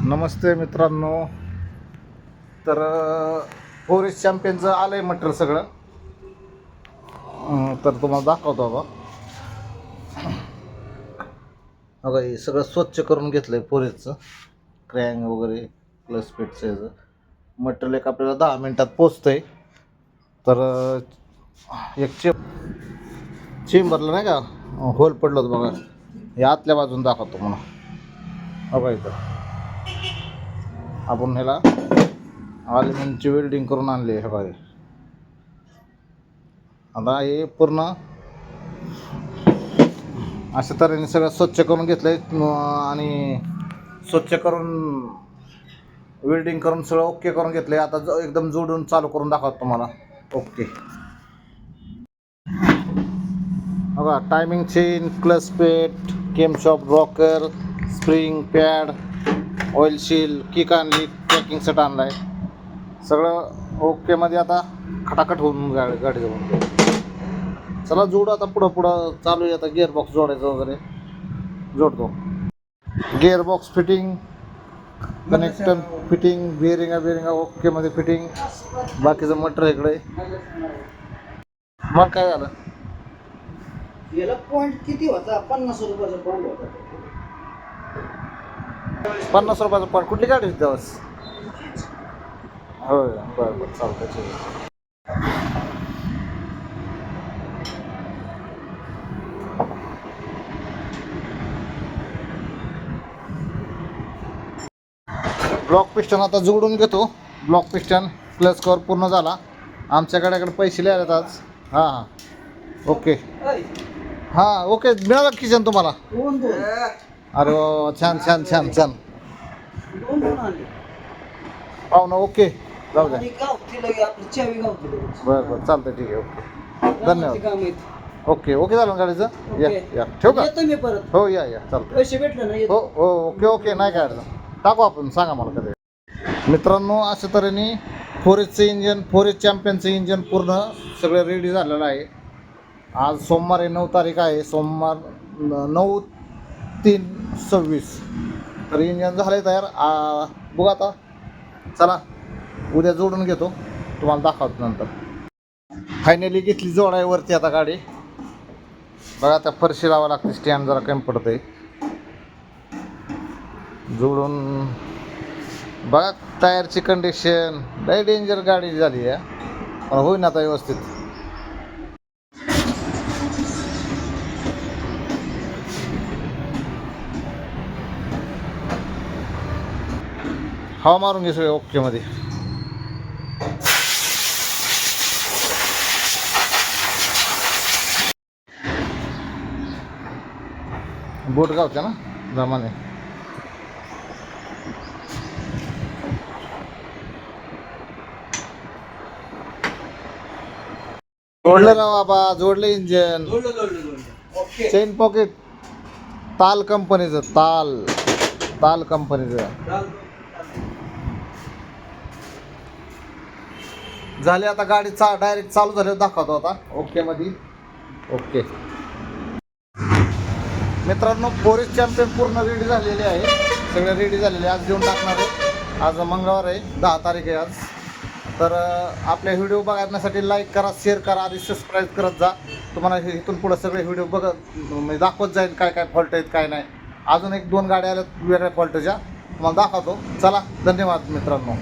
नमस्ते मित्रांनो. तर फॉरेस्ट चॅम्पियनचं आलं आहे मटेरियल सगळं. तर तुम्हाला दाखवतो बघा. बघा हे सगळं स्वच्छ करून घेतलं आहे फॉरेस्टचं. क्रँग वगैरे प्लस पेटचं याचं मटेरियल एक आपल्याला 10 मिनटात पोचतं आहे. तर एक चेंबरला नाही का होल पडलं होतं बघा. हे आतल्या बाजून दाखवतो म्हणा. बघा इथं आपण ह्याला ॲल्युमिनियमची वेल्डिंग करून आणली आहे. बघा आता हे पूर्ण अशा तऱ्हेने सगळं स्वच्छ करून घेतलं आहे आणि स्वच्छ करून वेल्डिंग करून सगळं ओके करून घेतलं आहे. आता एकदम जोडून चालू करून दाखवतो तुम्हाला. ओके बघा, timing chain, clutch plate, camshaft, rocker, spring pad, oil seal, kick आणली, पॅकिंग सेट आणला आहे. सगळं ओकेमध्ये आता खटाखट होऊन गाडी जाऊन. चला जोडू आता. पुढं चालू आहे आता. गिअरबॉक्स जोडायचं वगैरे जोडतो. गिअरबॉक्स फिटिंग, कनेक्टर फिटिंग, बेरिंगा ओकेमध्ये फिटिंग. बाकीचं मटेरियल इकडे. मग काय झालं याला पॉईंट किती होता? 50 रुपयाचा पॉईंट होता. 50 रुपयाचा पॉईंट. कुठली गाडी होती दिवस? होय बरं चालतं. ब्लॉक पिस्टन आता जोडून घेतो. ब्लॉक पिस्टन प्लस कवर पूर्ण झाला. आमच्या गाड्याकडे पैसे लिहायला आज. हां ओके. हां ओके, मिळालं किचन तुम्हाला? अरे वा, छान छान छान छान. पाहू ना. ओके जाऊ द्या. बरं बरं चालतं, ठीक आहे. ओके धन्यवाद. ओके ओके झालं ना गाडीचं. या ठेवू का? हो या चालतं. पैसे भेटले ना? हो हो ओके ओके, नाही काय अडचण. टाकू आपण, सांगा मला कधी. मित्रांनो अशा तऱ्हेने फॉरेस्ट चॅम्पियनचं इंजन पूर्ण सगळं रेडी झालेलं आहे. आज सोमवार आहे, 9 तारीख आहे. सोमवार 9/3/26. तर इंजन झालं आहे तयार. बघा आता. चला उद्या जोडून घेतो, तुम्हाला दाखवतो नंतर. फायनली घेतली जोडायवरती आता गाडी. बघा त्या फरशी लावावं लागते. स्टँड जरा कमी पडतं आहे. जोडून बघा. टायरची कंडिशन लय डेंजर गाडी झाली आहे, पण होईन आता व्यवस्थित. हवा मारून घे सगळे ओके मध्ये. बोटगावच्या ना जमाने. जोडलं ना बाबा, जोडलं इंजन. चेन पॉकेट ताल कंपनीचं. ताल कंपनीचं झाले. आता गाडी डायरेक्ट चालू झाल्यावर दाखवतो आता ओके मध्ये. ओके मित्रांनो, फॉरेस्ट चॅम्पियन पूर्ण रेडी झालेले आहे. सगळे रेडी झालेले. आज देऊन टाकणार आहे. आज मंगळवार आहे, 10 तारीख आहे आज. तर आपल्या व्हिडिओ बघण्यासाठी लाईक करा, शेअर करा आणि सबस्क्राईब करत जा. तुम्हाला इथून पुढं सगळे व्हिडिओ म्हणजे दाखवत जाईल काय काय फॉल्ट आहेत काय नाही. अजून 1-2 गाड्या आल्या वेगळ्या फॉल्टच्या, तुम्हाला दाखवतो. चला धन्यवाद मित्रांनो.